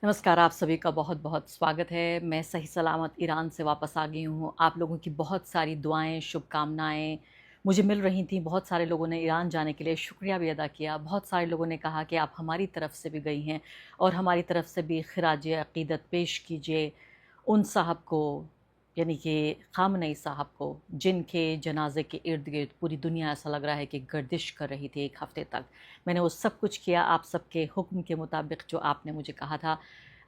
नमस्कार, आप सभी का बहुत-बहुत स्वागत है। मैं सही सलामत ईरान से वापस आ गई हूँ। आप लोगों की बहुत सारी दुआएँ, शुभकामनाएँ मुझे मिल रही थीं। बहुत सारे लोगों ने ईरान जाने के लिए शुक्रिया भी अदा किया। बहुत सारे लोगों ने कहा कि आप हमारी तरफ से भी गई हैं और हमारी तरफ से भी खिराज अक़ीदत पेश कीजिए उन साहब को, यानी कि ख़ामनई साहब को, जिनके जनाज़े के इर्द-गिर्द पूरी दुनिया ऐसा लग रहा है कि गर्दिश कर रही थी 1 हफ़्ते तक। मैंने वो सब कुछ किया आप सबके हुक्म के मुताबिक जो आपने मुझे कहा था।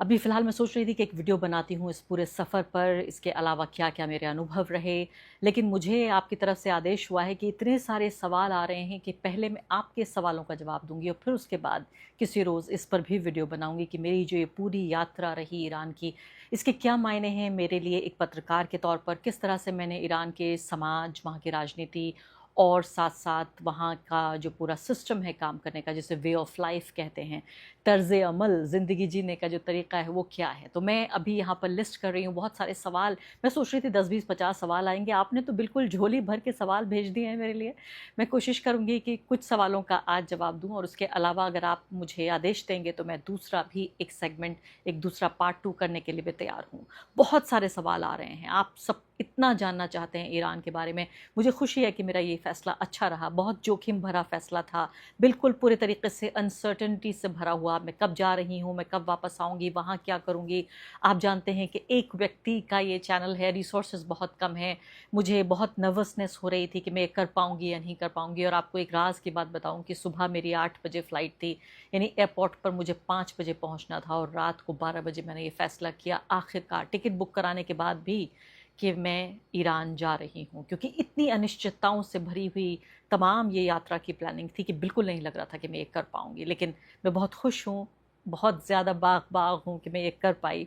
अभी फ़िलहाल मैं सोच रही थी कि एक वीडियो बनाती हूँ इस पूरे सफ़र पर, इसके अलावा क्या-क्या मेरे अनुभव रहे। लेकिन मुझे आपकी तरफ से आदेश हुआ है कि इतने सारे सवाल आ रहे हैं कि पहले मैं आपके सवालों का जवाब दूँगी और फिर उसके बाद किसी रोज़ इस पर भी वीडियो बनाऊँगी कि मेरी जो ये पूरी यात्रा रही ईरान की, इसके क्या मायने हैं मेरे लिए एक पत्रकार के तौर पर, किस तरह से मैंने ईरान के समाज, वहाँ की राजनीति और साथ-साथ वहाँ का जो पूरा सिस्टम है काम करने का, जिसे वे ऑफ़ लाइफ़ कहते हैं, तर्ज़-ए-अमल, ज़िंदगी जीने का जो तरीका है वो क्या है। तो मैं अभी यहाँ पर लिस्ट कर रही हूँ बहुत सारे सवाल। मैं सोच रही थी 10, 20, 50 सवाल आएँगे, आपने तो बिल्कुल झोली भर के सवाल भेज दिए हैं मेरे लिए। मैं कोशिश करूँगी कि कुछ सवालों का आज जवाब दूँ और उसके अलावा अगर आप मुझे आदेश देंगे तो मैं दूसरा भी एक सेगमेंट, एक दूसरा पार्ट 2 करने के लिए भी तैयार हूँ। बहुत सारे सवाल आ रहे हैं, आप सब इतना जानना चाहते हैं ईरान के बारे में। मुझे खुशी है कि मेरा ये फ़ैसला अच्छा रहा, बहुत जोखिम भरा फ़ैसला था, बिल्कुल पूरे तरीके से अनसर्टेनिटी से भरा हुआ। मैं कब जा रही हूँ, मैं कब वापस आऊँगी, वहाँ क्या करूँगी। आप जानते हैं कि एक व्यक्ति का ये चैनल है, रिसोर्सेज़ बहुत कम हैं। मुझे बहुत नर्वसनेस हो रही थी कि मैं कर पाऊँगी या नहीं कर पाऊँगी। और आपको एक राज़ की बात बताऊँ कि सुबह मेरी 8 बजे फ़्लाइट थी, यानी एयरपोर्ट पर मुझे 5 बजे पहुँचना था और रात को 12 बजे मैंने ये फ़ैसला किया आखिरकार, टिकट बुक कराने के बाद भी, कि मैं ईरान जा रही हूँ। क्योंकि इतनी अनिश्चितताओं से भरी हुई तमाम ये यात्रा की प्लानिंग थी कि बिल्कुल नहीं लग रहा था कि मैं ये कर पाऊँगी। लेकिन मैं बहुत खुश हूँ, बहुत ज़्यादा बाग-बाग हूँ कि मैं ये कर पाई।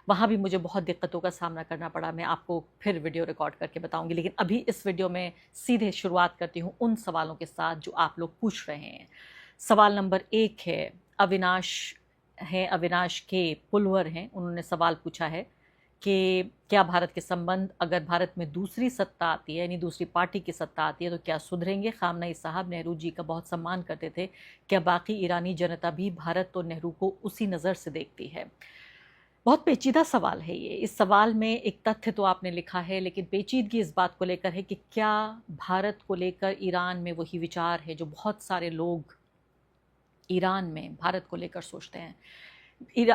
वहाँ भी मुझे बहुत दिक्कतों का सामना करना पड़ा, मैं आपको फिर वीडियो रिकॉर्ड करके बताऊँगी। लेकिन अभी इस वीडियो में सीधे शुरुआत करती हूँ उन सवालों के साथ जो आप लोग पूछ रहे हैं। सवाल नंबर 1 है, अविनाश हैं, अविनाश के पुलवर हैं, उन्होंने सवाल पूछा है कि क्या भारत के संबंध, अगर भारत में दूसरी सत्ता आती है, यानी दूसरी पार्टी की सत्ता आती है, तो क्या सुधरेंगे? ख़ामनई साहब नेहरू जी का बहुत सम्मान करते थे। क्या बाकी ईरानी जनता भी भारत और नेहरू को उसी नज़र से देखती है? बहुत पेचीदा सवाल है ये। इस सवाल में एक तथ्य तो आपने लिखा है, लेकिन पेचीदगी इस बात को लेकर है कि क्या भारत को लेकर ईरान में वही विचार है जो बहुत सारे लोग ईरान में भारत को लेकर सोचते हैं,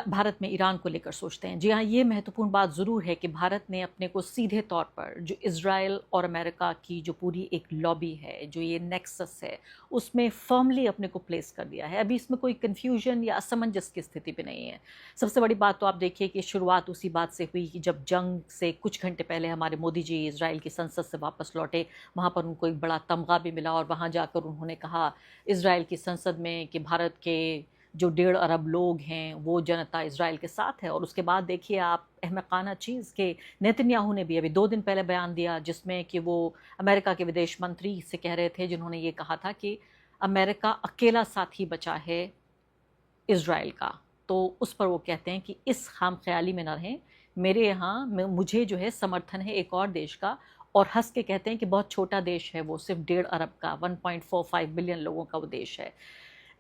भारत में ईरान को लेकर सोचते हैं। जी हाँ, ये महत्वपूर्ण बात ज़रूर है कि भारत ने अपने को सीधे तौर पर जो इज़राइल और अमेरिका की जो पूरी एक लॉबी है, जो ये नेक्सस है, उसमें फ़र्मली अपने को प्लेस कर दिया है। अभी इसमें कोई कन्फ्यूजन या असमंजस की स्थिति भी नहीं है। सबसे बड़ी बात तो आप देखिए कि शुरुआत उसी बात से हुई कि जब जंग से कुछ घंटे पहले हमारे मोदी जी इज़राइल की संसद से वापस लौटे, वहाँ पर उनको एक बड़ा तमगा भी मिला और वहाँ जाकर उन्होंने कहा इज़राइल की संसद में कि भारत के जो 1.5 अरब लोग हैं, वो जनता इज़राइल के साथ है। और उसके बाद देखिए आप अहमकाना चीज़ कि नेतन्याहू ने भी अभी 2 दिन पहले बयान दिया, जिसमें कि वो अमेरिका के विदेश मंत्री से कह रहे थे, जिन्होंने ये कहा था कि अमेरिका अकेला साथी बचा है इज़राइल का। तो उस पर वो कहते हैं कि इस खामख़याली में ना रहें, मेरे यहाँ मुझे जो है समर्थन है एक और देश का। और हँस के कहते हैं कि बहुत छोटा देश है वो, सिर्फ़ 1.5 अरब का, 1.45 बिलियन लोगों का वो देश है।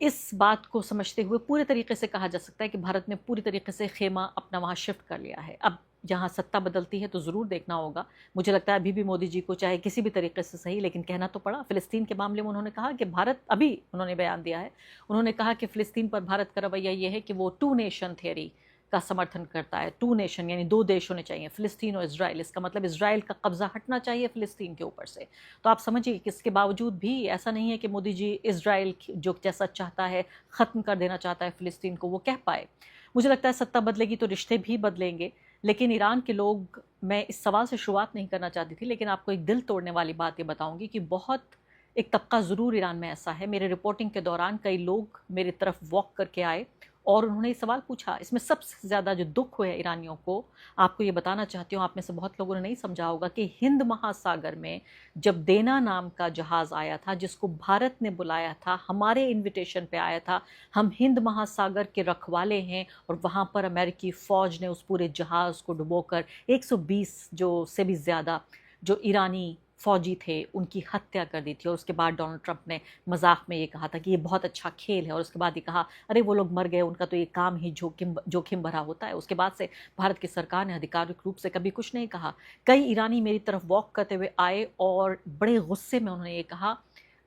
इस बात को समझते हुए पूरे तरीके से कहा जा सकता है कि भारत ने पूरी तरीके से ख़ेमा अपना वहाँ शिफ्ट कर लिया है। अब जहाँ सत्ता बदलती है तो ज़रूर देखना होगा। मुझे लगता है अभी भी मोदी जी को चाहे किसी भी तरीके से सही, लेकिन कहना तो पड़ा। फ़िलिस्तीन के मामले में उन्होंने कहा कि भारत, अभी उन्होंने बयान दिया है, उन्होंने कहा कि फ़िलिस्तीन पर भारत का रवैया ये है कि वो 2 नेशन थियरी का समर्थन करता है। 2 नेशन यानी 2 देश होने चाहिए, फ़िलिस्तीन और इज़राइल। इसका मतलब इज़राइल का कब्ज़ा हटना चाहिए फ़िलिस्तीन के ऊपर से। तो आप समझिए कि इसके बावजूद भी ऐसा नहीं है कि मोदी जी इज़राइल जो जैसा चाहता है, ख़त्म कर देना चाहता है फ़िलिस्तीन को, वो कह पाए। मुझे लगता है सत्ता बदलेगी तो रिश्ते भी बदलेंगे। लेकिन ईरान के लोग, मैं इस सवाल से शुरुआत नहीं करना चाहती थी, लेकिन आपको एक दिल तोड़ने वाली बात ये बताऊँगी कि बहुत एक तबका ज़रूर ईरान में ऐसा है। मेरे रिपोर्टिंग के दौरान कई लोग मेरी तरफ वॉक करके आए और उन्होंने ये सवाल पूछा। इसमें सबसे ज़्यादा जो दुःख हुआ है ईरानियों को, आपको ये बताना चाहती हूँ, आप में से बहुत लोगों ने नहीं समझा होगा कि हिंद महासागर में जब देना नाम का जहाज़ आया था, जिसको भारत ने बुलाया था, हमारे इन्विटेशन पे आया था, हम हिंद महासागर के रखवाले हैं, और वहाँ पर अमेरिकी फ़ौज ने उस पूरे जहाज़ को डुबोकर 120 जो से भी ज़्यादा जो ईरानी फ़ौजी थे उनकी हत्या कर दी थी। और उसके बाद डोनाल्ड ट्रंप ने मजाक में ये कहा था कि ये बहुत अच्छा खेल है, और उसके बाद ये कहा अरे वो लोग मर गए, उनका तो ये काम ही जोखिम भरा होता है। उसके बाद से भारत की सरकार ने आधिकारिक रूप से कभी कुछ नहीं कहा। कई ईरानी मेरी तरफ वॉक करते हुए आए और बड़े गुस्से में उन्होंने ये कहा,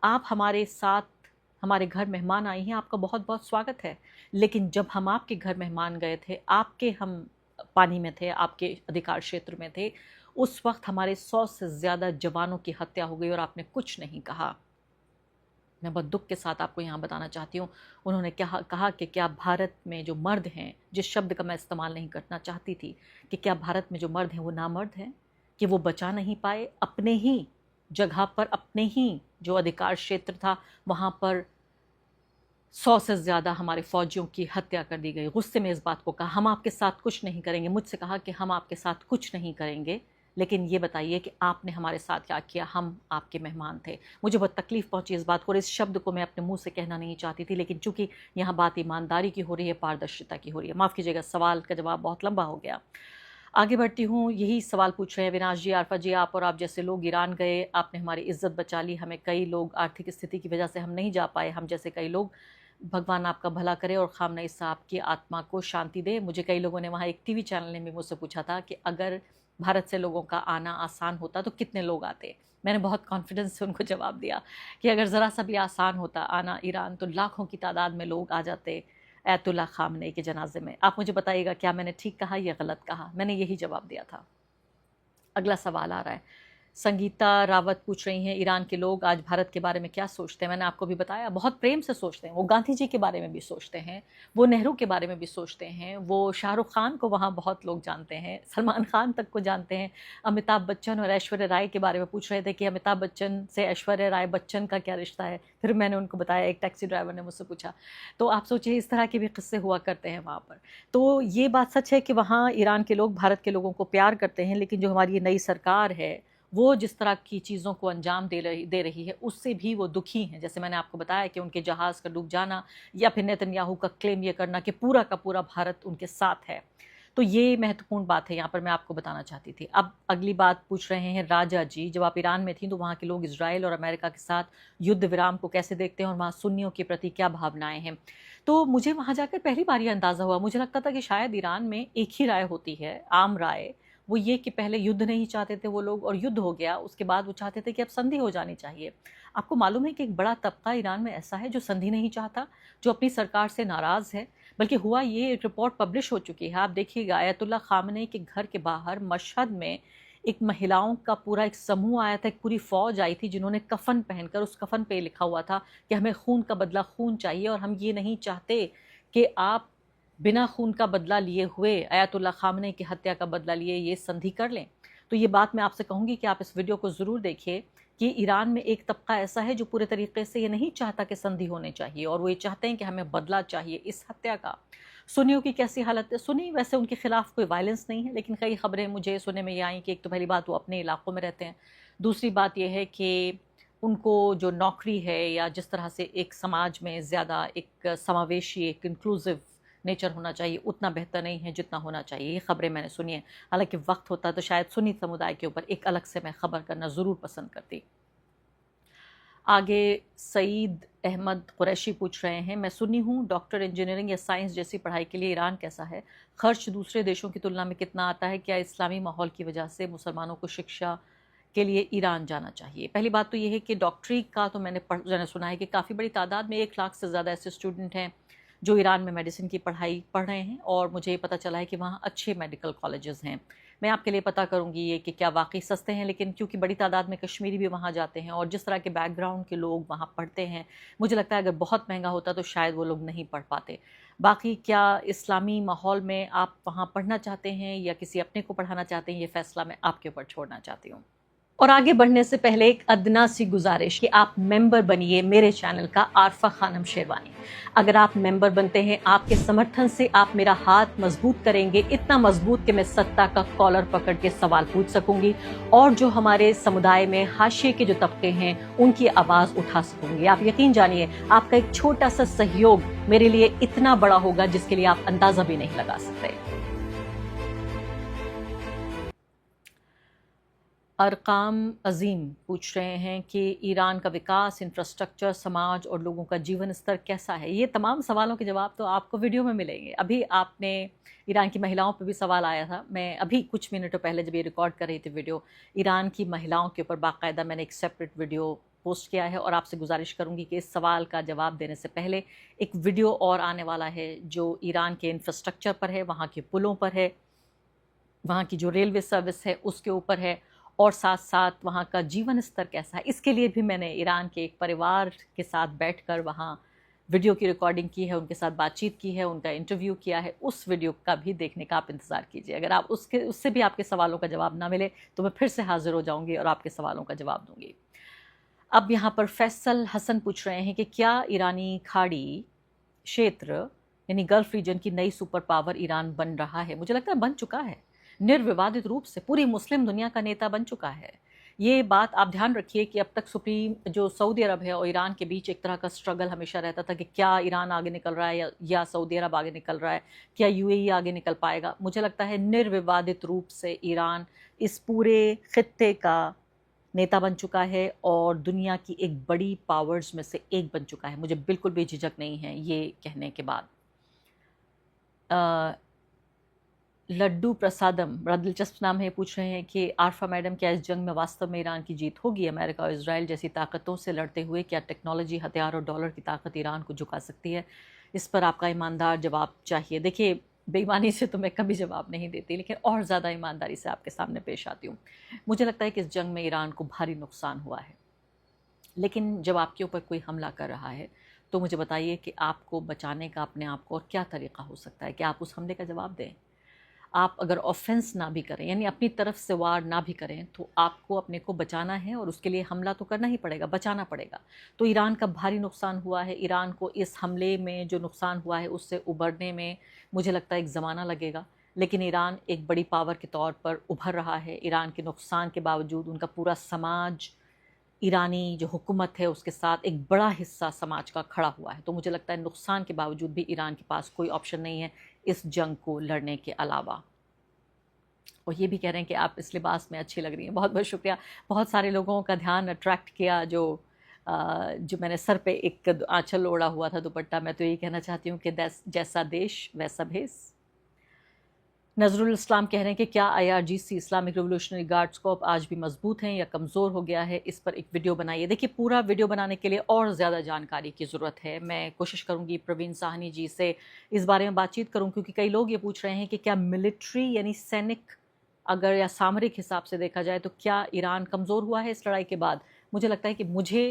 आप हमारे साथ हमारे घर मेहमान आई हैं, आपका बहुत बहुत स्वागत है, लेकिन जब हम आपके घर मेहमान गए थे, आपके हम पानी में थे, आपके अधिकार क्षेत्र में थे, उस वक्त हमारे 100 से ज़्यादा जवानों की हत्या हो गई और आपने कुछ नहीं कहा। मैं बहुत दुख के साथ आपको यहाँ बताना चाहती हूँ, उन्होंने कहा कि क्या भारत में जो मर्द हैं, जिस शब्द का मैं इस्तेमाल नहीं करना चाहती थी, कि क्या भारत में जो मर्द हैं वो नामर्द हैं, कि वो बचा नहीं पाए अपने ही जगह पर, अपने ही जो अधिकार क्षेत्र था वहाँ पर 100 से ज़्यादा हमारे फ़ौजियों की हत्या कर दी गई। गुस्से में इस बात को कहा, हम आपके साथ कुछ नहीं करेंगे। मुझसे कहा कि हम आपके साथ कुछ नहीं करेंगे, लेकिन ये बताइए कि आपने हमारे साथ क्या किया, हम आपके मेहमान थे। मुझे बहुत तकलीफ़ पहुंची इस बात को, और इस शब्द को मैं अपने मुंह से कहना नहीं चाहती थी, लेकिन चूंकि यहाँ बात ईमानदारी की हो रही है, पारदर्शिता की हो रही है। माफ़ कीजिएगा, सवाल का जवाब बहुत लंबा हो गया। आगे बढ़ती हूँ। यही सवाल पूछ रहे हैं विनाश जी, आरफा जी, आप और आप जैसे लोग ईरान गए, आपने हमारी इज्जत बचा ली, हमें कई लोग आर्थिक स्थिति की वजह से हम नहीं जा पाए, हम जैसे कई लोग, भगवान आपका भला करे और खामनेई साहब की आत्मा को शांति दे। मुझे कई लोगों ने, वहाँ एक टीवी चैनल ने भी मुझसे पूछा था कि अगर भारत से लोगों का आना आसान होता तो कितने लोग आते। मैंने बहुत कॉन्फिडेंस से उनको जवाब दिया कि अगर ज़रा सा भी आसान होता आना ईरान तो लाखों की तादाद में लोग आ जाते अयतुल्ला खामनेई के जनाजे में। आप मुझे बताइएगा क्या मैंने ठीक कहा या गलत कहा? मैंने यही जवाब दिया था। अगला सवाल आ रहा है, संगीता रावत पूछ रही हैं, ईरान के लोग आज भारत के बारे में क्या सोचते हैं? मैंने आपको भी बताया, बहुत प्रेम से सोचते हैं। वो गांधी जी के बारे में भी सोचते हैं, वो नेहरू के बारे में भी सोचते हैं, वो शाहरुख खान को वहाँ बहुत लोग जानते हैं, सलमान खान तक को जानते हैं। अमिताभ बच्चन और ऐश्वर्या राय के बारे में पूछ रहे थे कि अमिताभ बच्चन से ऐश्वर्या राय बच्चन का क्या रिश्ता है। फिर मैंने उनको बताया, एक टैक्सी ड्राइवर ने मुझसे पूछा। तो आप सोचिए, इस तरह के भी किस्से हुआ करते हैं वहाँ पर। तो ये बात सच है कि वहाँ ईरान के लोग भारत के लोगों को प्यार करते हैं, लेकिन जो हमारी ये नई सरकार है वो जिस तरह की चीज़ों को अंजाम दे रही है, उससे भी वो दुखी हैं। जैसे मैंने आपको बताया कि उनके जहाज़ का डूब जाना, या फिर नेतन्याहू का क्लेम ये करना कि पूरा का पूरा भारत उनके साथ है। तो ये महत्वपूर्ण बात है, यहाँ पर मैं आपको बताना चाहती थी। अब अगली बात पूछ रहे हैं राजा जी, जब आप ईरान में थी तो वहाँ के लोग इजराइल और अमेरिका के साथ युद्ध विराम को कैसे देखते हैं और वहाँ सुन्नियों के प्रति क्या भावनाएं हैं? तो मुझे वहाँ जाकर पहली बार ये अंदाज़ा हुआ, मुझे लगता था कि शायद ईरान में एक ही राय होती है, आम राय, वो ये कि पहले युद्ध नहीं चाहते थे वो लोग, और युद्ध हो गया उसके बाद वो चाहते थे कि अब संधि हो जानी चाहिए। आपको मालूम है कि एक बड़ा तबका ईरान में ऐसा है जो संधि नहीं चाहता, जो अपनी सरकार से नाराज़ है। बल्कि हुआ ये, एक रिपोर्ट पब्लिश हो चुकी है, आप देखिएगा, अयतुल्ला खामनेई के घर के बाहर मशहद में एक महिलाओं का पूरा एक समूह आया था, एक पूरी फौज आई थी जिन्होंने कफन पहनकर, उस कफन पे लिखा हुआ था कि हमें खून का बदला खून चाहिए, और हम ये नहीं चाहते कि आप बिना खून का बदला लिए हुए, अयतुल्ला खामनेई की हत्या का बदला लिए, ये संधि कर लें। तो ये बात मैं आपसे कहूँगी कि आप इस वीडियो को ज़रूर देखिए कि ईरान में एक तबका ऐसा है जो पूरे तरीके से ये नहीं चाहता कि संधि होनी चाहिए, और वो ये चाहते हैं कि हमें बदला चाहिए इस हत्या का। सुन्नियों की कैसी हालत है? सुन्नी वैसे उनके खिलाफ कोई वायलेंस नहीं है, लेकिन कई खबरें मुझे सुनने में ये आई कि एक तो पहली बात वो अपने इलाकों में रहते हैं, दूसरी बात यह है कि उनको जो नौकरी है, या जिस तरह से एक समाज में ज़्यादा एक समावेशी, एक इंक्लूसिव नेचर होना चाहिए, उतना बेहतर नहीं है जितना होना चाहिए। ये खबरें मैंने सुनी हैं। हालांकि वक्त होता तो शायद सुन्नी समुदाय के ऊपर एक अलग से मैं खबर करना ज़रूर पसंद करती। आगे सईद अहमद कुरैशी पूछ रहे हैं, मैं सुन्नी हूँ, डॉक्टर, इंजीनियरिंग या साइंस जैसी पढ़ाई के लिए ईरान कैसा है? खर्च दूसरे देशों की तुलना में कितना आता है? क्या इस्लामी माहौल की वजह से मुसलमानों को शिक्षा के लिए ईरान जाना चाहिए? पहली बात तो ये है कि डॉक्टरी का तो मैंने सुना है कि काफ़ी बड़ी तादाद में 1 लाख से ज़्यादा ऐसे स्टूडेंट हैं जो ईरान में मेडिसिन की पढ़ाई पढ़ रहे हैं, और मुझे ये पता चला है कि वहाँ अच्छे मेडिकल कॉलेजेस हैं। मैं आपके लिए पता करूँगी ये कि क्या वाकई सस्ते हैं, लेकिन क्योंकि बड़ी तादाद में कश्मीरी भी वहाँ जाते हैं, और जिस तरह के बैकग्राउंड के लोग वहाँ पढ़ते हैं, मुझे लगता है अगर बहुत महंगा होता तो शायद वो लोग नहीं पढ़ पाते। बाकी क्या इस्लामी माहौल में आप वहाँ पढ़ना चाहते हैं या किसी अपने को पढ़ाना चाहते हैं, ये फ़ैसला मैं आपके ऊपर छोड़ना चाहती हूँ। और आगे बढ़ने से पहले एक अदना सी गुजारिश कि आप मेंबर बनिए मेरे चैनल का, आरफा खानम शेरवानी। अगर आप मेंबर बनते हैं, आपके समर्थन से आप मेरा हाथ मजबूत करेंगे, इतना मजबूत कि मैं सत्ता का कॉलर पकड़ के सवाल पूछ सकूंगी, और जो हमारे समुदाय में हाशिए के जो तबके हैं उनकी आवाज़ उठा सकूंगी। आप यकीन जानिए, आपका एक छोटा सा सहयोग मेरे लिए इतना बड़ा होगा जिसके लिए आप अंदाज़ा भी नहीं लगा सकते। अरकाम अजीम पूछ रहे हैं कि ईरान का विकास, इंफ्रास्ट्रक्चर, समाज और लोगों का जीवन स्तर कैसा है। ये तमाम सवालों के जवाब तो आपको वीडियो में मिलेंगे। अभी आपने ईरान की महिलाओं पर भी सवाल आया था। मैं अभी कुछ मिनटों पहले जब ये रिकॉर्ड कर रही थी वीडियो, ईरान की महिलाओं के ऊपर बाकायदा मैंने एक सेपरेट वीडियो पोस्ट किया है और आपसे गुजारिश करूंगी कि इस सवाल का जवाब देने से पहले एक वीडियो और आने वाला है जो ईरान के इंफ्रास्ट्रक्चर पर है, वहाँ के पुलों पर है, वहाँ की जो रेलवे सर्विस है उसके ऊपर है, और साथ साथ वहाँ का जीवन स्तर कैसा है। इसके लिए भी मैंने ईरान के एक परिवार के साथ बैठकर वहाँ वीडियो की रिकॉर्डिंग की है, उनके साथ बातचीत की है, उनका इंटरव्यू किया है। उस वीडियो का भी देखने का आप इंतज़ार कीजिए। अगर आप उससे भी आपके सवालों का जवाब ना मिले तो मैं फिर से हाजिर हो जाऊँगी और आपके सवालों का जवाब दूँगी। अब यहाँ पर फैसल हसन पूछ रहे हैं कि क्या ईरानी खाड़ी क्षेत्र यानी गल्फ रीजन की नई सुपर पावर ईरान बन रहा है। मुझे लगता है बन चुका है, निर्विवादित रूप से पूरी मुस्लिम दुनिया का नेता बन चुका है। ये बात आप ध्यान रखिए कि अब तक सुप्रीम जो सऊदी अरब है और ईरान के बीच एक तरह का स्ट्रगल हमेशा रहता था कि क्या ईरान आगे निकल रहा है या सऊदी अरब आगे निकल रहा है, क्या यूएई आगे निकल पाएगा। मुझे लगता है निर्विवादित रूप से ईरान इस पूरे खित्ते का नेता बन चुका है और दुनिया की एक बड़ी पावर्स में से एक बन चुका है। मुझे बिल्कुल भी झिझक नहीं है ये कहने के बाद। लड्डू प्रसादम, बड़ा दिलचस्प नाम है, पूछ रहे हैं कि आरफा मैडम, क्या इस जंग में वास्तव में ईरान की जीत होगी? अमेरिका और इजराइल जैसी ताकतों से लड़ते हुए क्या टेक्नोलॉजी, हथियार और डॉलर की ताकत ईरान को झुका सकती है? इस पर आपका ईमानदार जवाब चाहिए। देखिए, बेईमानी से तो मैं कभी जवाब नहीं देती, लेकिन और ज़्यादा ईमानदारी से आपके सामने पेश आती हूँ। मुझे लगता है कि इस जंग में ईरान को भारी नुकसान हुआ है, लेकिन जब आपके ऊपर कोई हमला कर रहा है तो मुझे बताइए कि आपको बचाने का अपने आप को और क्या तरीका हो सकता है कि आप उस हमले का जवाब दें। आप अगर ऑफेंस ना भी करें, यानी अपनी तरफ से वार ना भी करें, तो आपको अपने को बचाना है और उसके लिए हमला तो करना ही पड़ेगा, बचाना पड़ेगा। तो ईरान का भारी नुकसान हुआ है। ईरान को इस हमले में जो नुकसान हुआ है उससे उबरने में मुझे लगता है एक ज़माना लगेगा, लेकिन ईरान एक बड़ी पावर के तौर पर उभर रहा है। ईरान के नुकसान के बावजूद उनका पूरा समाज, ईरानी जो हुकूमत है उसके साथ एक बड़ा हिस्सा समाज का खड़ा हुआ है। तो मुझे लगता है नुकसान के बावजूद भी ईरान के पास कोई ऑप्शन नहीं है इस जंग को लड़ने के अलावा। और ये भी कह रहे हैं कि आप इस लिबास में अच्छी लग रही हैं। बहुत बहुत शुक्रिया। बहुत सारे लोगों का ध्यान अट्रैक्ट किया जो मैंने सर पे एक आंचल ओढ़ा हुआ था, दुपट्टा। मैं तो यही कहना चाहती हूँ कि जैसा देश वैसा भेस। नजरुल इस्लाम कह रहे हैं कि क्या आईआरजीसी इस्लामिक रिवोल्यूशनरी गार्ड्स को आज भी मजबूत हैं या कमज़ोर हो गया है? इस पर एक वीडियो बनाइए। देखिए, पूरा वीडियो बनाने के लिए और ज़्यादा जानकारी की ज़रूरत है। मैं कोशिश करूँगी प्रवीण साहनी जी से इस बारे में बातचीत करूँ, क्योंकि कई लोग ये पूछ रहे हैं कि क्या मिलिट्री यानी सैनिक अगर या सामरिक हिसाब से देखा जाए तो क्या ईरान कमज़ोर हुआ है इस लड़ाई के बाद? मुझे लगता है कि मुझे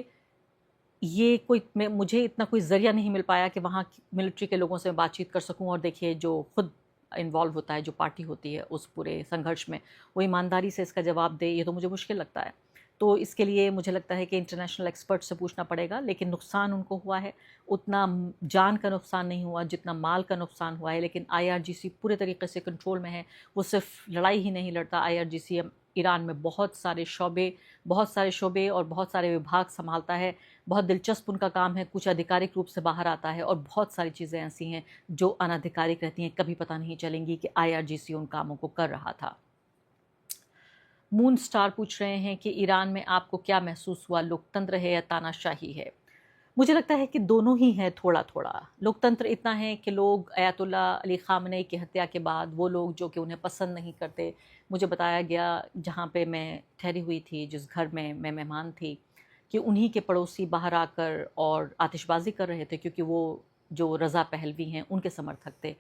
इतना कोई ज़रिया नहीं मिल पाया कि वहाँ मिलिट्री के लोगों से मैं बातचीत कर सकूँ। और देखिए, जो खुद इन्वॉल्व होता है, जो पार्टी होती है उस पूरे संघर्ष में, वो ईमानदारी से इसका जवाब दे, ये तो मुझे मुश्किल लगता है। तो इसके लिए मुझे लगता है कि इंटरनेशनल एक्सपर्ट से पूछना पड़ेगा। लेकिन नुकसान उनको हुआ है, उतना जान का नुकसान नहीं हुआ जितना माल का नुकसान हुआ है। लेकिन आईआरजीसी पूरे तरीके से कंट्रोल में है। वो सिर्फ लड़ाई ही नहीं लड़ता, आईआरजीसी ईरान में बहुत सारे शोबे और बहुत सारे विभाग संभालता है। बहुत दिलचस्प उनका काम है। कुछ आधिकारिक रूप से बाहर आता है और बहुत सारी चीज़ें ऐसी हैं जो अनाधिकारिक रहती हैं, कभी पता नहीं चलेंगी कि आईआरजीसी उन कामों को कर रहा था। मून स्टार पूछ रहे हैं कि ईरान में आपको क्या महसूस हुआ, लोकतंत्र है या तानाशाही है? मुझे लगता है कि दोनों ही हैं थोड़ा थोड़ा। लोकतंत्र इतना है कि लोग अयातुल्ला अली ख़ामनेई की हत्या के बाद वो लोग जो कि उन्हें पसंद नहीं करते, मुझे बताया गया जहाँ पे मैं ठहरी हुई थी, जिस घर में मैं मेहमान थी, कि उन्हीं के पड़ोसी बाहर आकर और आतिशबाज़ी कर रहे थे, क्योंकि वो जो रज़ा पहलवी हैं उनके समर्थक थे,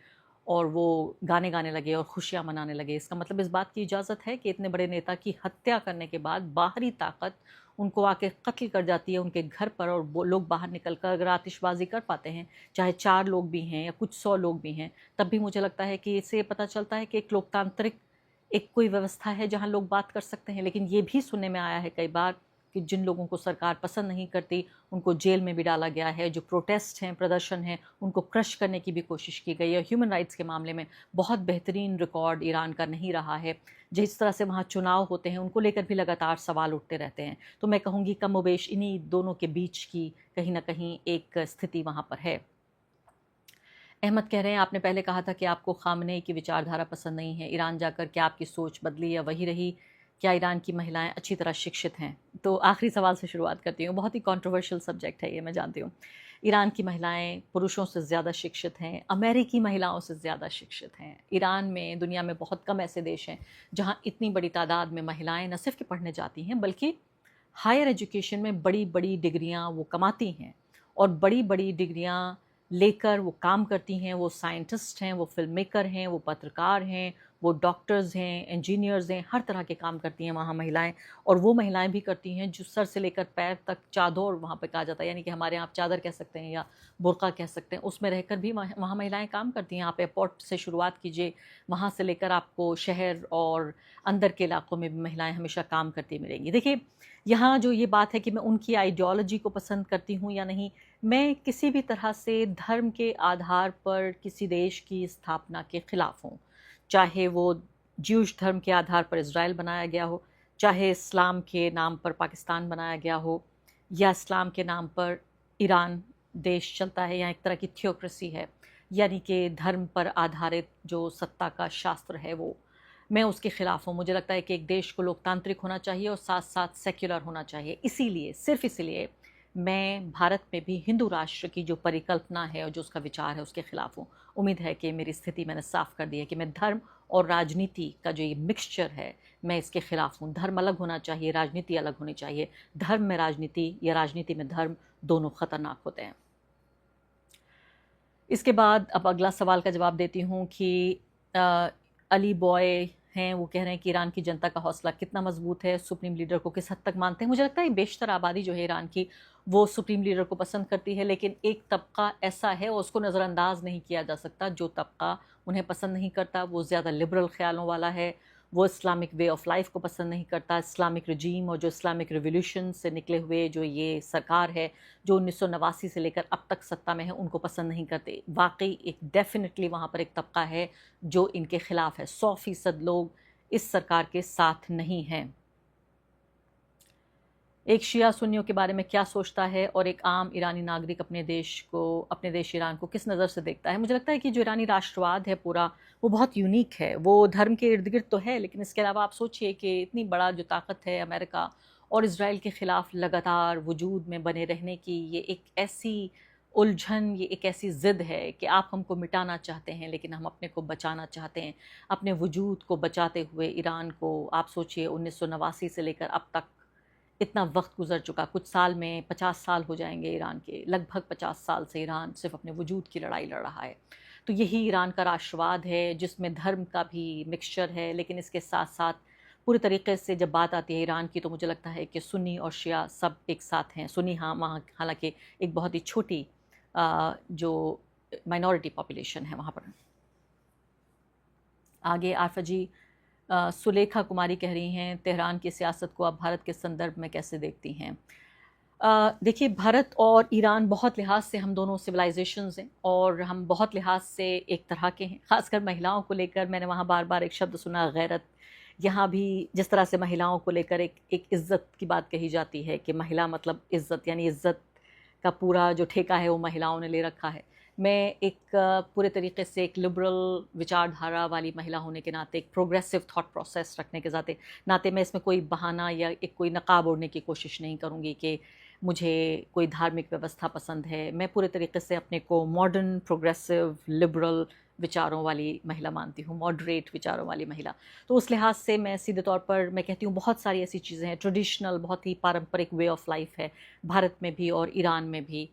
और वो गाने गाने लगे और खुशियाँ मनाने लगे। इसका मतलब इस बात की इजाज़त है कि इतने बड़े नेता की हत्या करने के बाद बाहरी ताकत उनको आके कत्ल कर जाती है उनके घर पर, और वो लोग बाहर निकल कर अगर आतिशबाज़ी कर पाते हैं, चाहे 4 लोग भी हैं या कुछ 100 लोग भी हैं, तब भी मुझे लगता है कि इससे पता चलता है कि एक लोकतांत्रिक एक कोई व्यवस्था है जहाँ लोग बात कर सकते हैं। लेकिन ये भी सुनने में आया है कई बार कि जिन लोगों को सरकार पसंद नहीं करती उनको जेल में भी डाला गया है। जो प्रोटेस्ट हैं, प्रदर्शन हैं, उनको क्रश करने की भी कोशिश की गई है। ह्यूमन राइट्स के मामले में बहुत बेहतरीन रिकॉर्ड ईरान का नहीं रहा है। जिस तरह से वहाँ चुनाव होते हैं उनको लेकर भी लगातार सवाल उठते रहते हैं। तो मैं कहूँगी कमोबेश इन्हीं दोनों के बीच की कहीं ना कहीं एक स्थिति वहाँ पर है। अहमद कह रहे हैं, आपने पहले कहा था कि आपको ख़ामनेई की विचारधारा पसंद नहीं है, ईरान जाकर क्या आपकी सोच बदली या वही रही? क्या ईरान की महिलाएं अच्छी तरह शिक्षित हैं? तो आखिरी सवाल से शुरुआत करती हूँ। बहुत ही कंट्रोवर्शियल सब्जेक्ट है ये, मैं जानती हूँ। ईरान की महिलाएं पुरुषों से ज़्यादा शिक्षित हैं, अमेरिकी महिलाओं से ज़्यादा शिक्षित हैं। ईरान में, दुनिया में बहुत कम ऐसे देश हैं जहाँ इतनी बड़ी तादाद में महिलाएं न सिर्फ कि पढ़ने जाती हैं, बल्कि हायर एजुकेशन में बड़ी बड़ी डिग्रियाँ वो कमाती हैं, और बड़ी बड़ी डिग्रियाँ लेकर वो काम करती हैं। वो साइंटिस्ट हैं, वो फिल्म मेकर हैं, वो पत्रकार हैं, वो डॉक्टर्स हैं, इंजीनियर्स हैं, हर तरह के काम करती हैं वहाँ महिलाएं। और वो महिलाएं भी करती हैं जो सर से लेकर पैर तक चादर वहाँ पे कहा जाता है, यानी कि हमारे यहाँ आप चादर कह सकते हैं या बुर्का कह सकते हैं, उसमें रहकर भी वहाँ महिलाएं काम करती हैं। आप एयरपोर्ट से शुरुआत कीजिए, वहाँ से लेकर आपको शहर और अंदर के इलाकों में भी महिलाएं हमेशा काम करती मिलेंगी। देखिए, यहाँ जो ये बात है कि मैं उनकी आइडियोलॉजी को पसंद करती हूँ या नहीं, मैं किसी भी तरह से धर्म के आधार पर किसी देश की स्थापना के खिलाफ हूँ। चाहे वो ज्यूश धर्म के आधार पर इज़राइल बनाया गया हो, चाहे इस्लाम के नाम पर पाकिस्तान बनाया गया हो, या इस्लाम के नाम पर ईरान देश चलता है, या एक तरह की थियोक्रेसी है, यानी कि धर्म पर आधारित जो सत्ता का शास्त्र है वो, मैं उसके ख़िलाफ़ हूँ। मुझे लगता है कि एक देश को लोकतांत्रिक होना चाहिए और साथ साथ सेक्युलर होना चाहिए। इसीलिए, सिर्फ़ इसीलिए मैं भारत में भी हिंदू राष्ट्र की जो परिकल्पना है और जो उसका विचार है उसके ख़िलाफ़ हूँ। उम्मीद है कि मेरी स्थिति मैंने साफ़ कर दी है कि मैं धर्म और राजनीति का जो ये मिक्सचर है, मैं इसके ख़िलाफ़ हूँ। धर्म अलग होना चाहिए, राजनीति अलग होनी चाहिए। धर्म में राजनीति या राजनीति में धर्म, दोनों ख़तरनाक होते हैं। इसके बाद अब अगला सवाल का जवाब देती हूँ कि अली बॉय हैं, वो कह रहे हैं कि ईरान की जनता का हौसला कितना मजबूत है, सुप्रीम लीडर को किस हद तक मानते हैं। मुझे लगता है बेशतर आबादी जो है ईरान की, वो सुप्रीम लीडर को पसंद करती है, लेकिन एक तबका ऐसा है और उसको नज़रअंदाज नहीं किया जा सकता। जो तबका उन्हें पसंद नहीं करता, वो ज़्यादा लिबरल ख्यालों वाला है, वो इस्लामिक वे ऑफ लाइफ को पसंद नहीं करता। इस्लामिक रजीम और जो इस्लामिक रिवोल्यूशन से निकले हुए जो ये सरकार है, जो 1989 से लेकर अब तक सत्ता में है, उनको पसंद नहीं करते। वाकई एक डेफिनेटली वहाँ पर एक तबका है जो इनके ख़िलाफ़ है। 100% लोग इस सरकार के साथ नहीं हैं। एक शिया सुन्नियों के बारे में क्या सोचता है, और एक आम ईरानी नागरिक अपने देश ईरान को किस नज़र से देखता है? मुझे लगता है कि जो ईरानी राष्ट्रवाद है पूरा, वो बहुत यूनिक है। वो धर्म के इर्द गिर्द तो है, लेकिन इसके अलावा आप सोचिए कि इतनी बड़ा जो ताकत है अमेरिका और इज़राइल के ख़िलाफ़ लगातार वजूद में बने रहने की, ये एक ऐसी उलझन, ये एक ऐसी ज़िद है कि आप हमको मिटाना चाहते हैं लेकिन हम अपने को बचाना चाहते हैं। अपने वजूद को बचाते हुए ईरान को आप सोचिए 1989 से लेकर अब तक इतना वक्त गुजर चुका, कुछ साल में 50 साल हो जाएंगे ईरान के, लगभग 50 साल से ईरान सिर्फ अपने वजूद की लड़ाई लड़ रहा है। तो यही ईरान का राष्ट्रवाद है जिसमें धर्म का भी मिक्सचर है, लेकिन इसके साथ साथ पूरी तरीके से जब बात आती है ईरान की, तो मुझे लगता है कि सुन्नी और शिया सब एक साथ हैं। सुन्नी हाँ, वहाँ हालांकि एक बहुत ही छोटी जो माइनॉरिटी पॉपुलेशन है वहाँ पर। आगे आरफा जी सुलेखा कुमारी कह रही हैं, तेहरान की सियासत को आप भारत के संदर्भ में कैसे देखती हैं? देखिए, भारत और ईरान बहुत लिहाज से हम दोनों सिविलाइजेशंस हैं और हम बहुत लिहाज से एक तरह के हैं। ख़ासकर महिलाओं को लेकर मैंने वहाँ बार बार एक शब्द सुना, गैरत। यहाँ भी जिस तरह से महिलाओं को लेकर एक इज़्ज़त की बात कही जाती है कि महिला मतलब इज़्ज़त, यानी इज़्ज़त का पूरा जो ठेका है वो महिलाओं ने ले रखा है। मैं एक पूरे तरीके से एक लिबरल विचारधारा वाली महिला होने के नाते, एक प्रोग्रेसिव थॉट प्रोसेस रखने के नाते मैं इसमें कोई बहाना या एक कोई नकाब ओढ़ने की कोशिश नहीं करूँगी कि मुझे कोई धार्मिक व्यवस्था पसंद है। मैं पूरे तरीके से अपने को मॉडर्न, प्रोग्रेसिव, लिबरल विचारों वाली महिला मानती हूँ, मॉडरेट विचारों वाली महिला। तो उस लिहाज से मैं सीधे तौर पर मैं कहती हूँ बहुत सारी ऐसी चीज़ें हैं, ट्रेडिशनल, बहुत ही पारंपरिक वे ऑफ लाइफ है भारत में भी और ईरान में भी।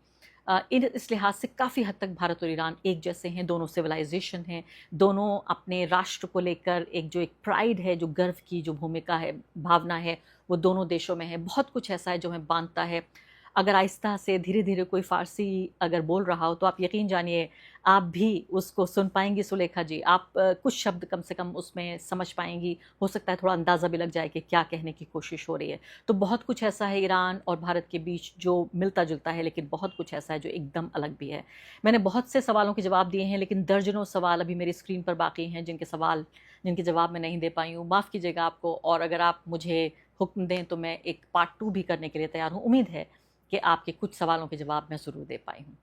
इस लिहाज से काफ़ी हद तक भारत और ईरान एक जैसे हैं, दोनों सिविलाइजेशन हैं, दोनों अपने राष्ट्र को लेकर एक प्राइड है, जो गर्व की जो भूमिका है, भावना है, वो दोनों देशों में है। बहुत कुछ ऐसा है जो हमें बांधता है। अगर आहिस्ता से धीरे धीरे कोई फ़ारसी अगर बोल रहा हो तो आप यकीन जानिए आप भी उसको सुन पाएंगी सुलेखा जी। आप कुछ शब्द कम से कम उसमें समझ पाएंगी, हो सकता है थोड़ा अंदाज़ा भी लग जाए कि क्या कहने की कोशिश हो रही है। तो बहुत कुछ ऐसा है ईरान और भारत के बीच जो मिलता जुलता है, लेकिन बहुत कुछ ऐसा है जो एकदम अलग भी है। मैंने बहुत से सवालों के जवाब दिए हैं, लेकिन दर्जनों सवाल अभी मेरी स्क्रीन पर बाकी हैं जिनके जवाब मैं नहीं दे पाई हूँ। माफ़ कीजिएगा आपको, और अगर आप मुझे हुक्म दें तो मैं एक पार्ट 2 भी करने के लिए तैयार हूँ। उम्मीद है कि आपके कुछ सवालों के जवाब मैं ज़रूर दे पाई हूँ।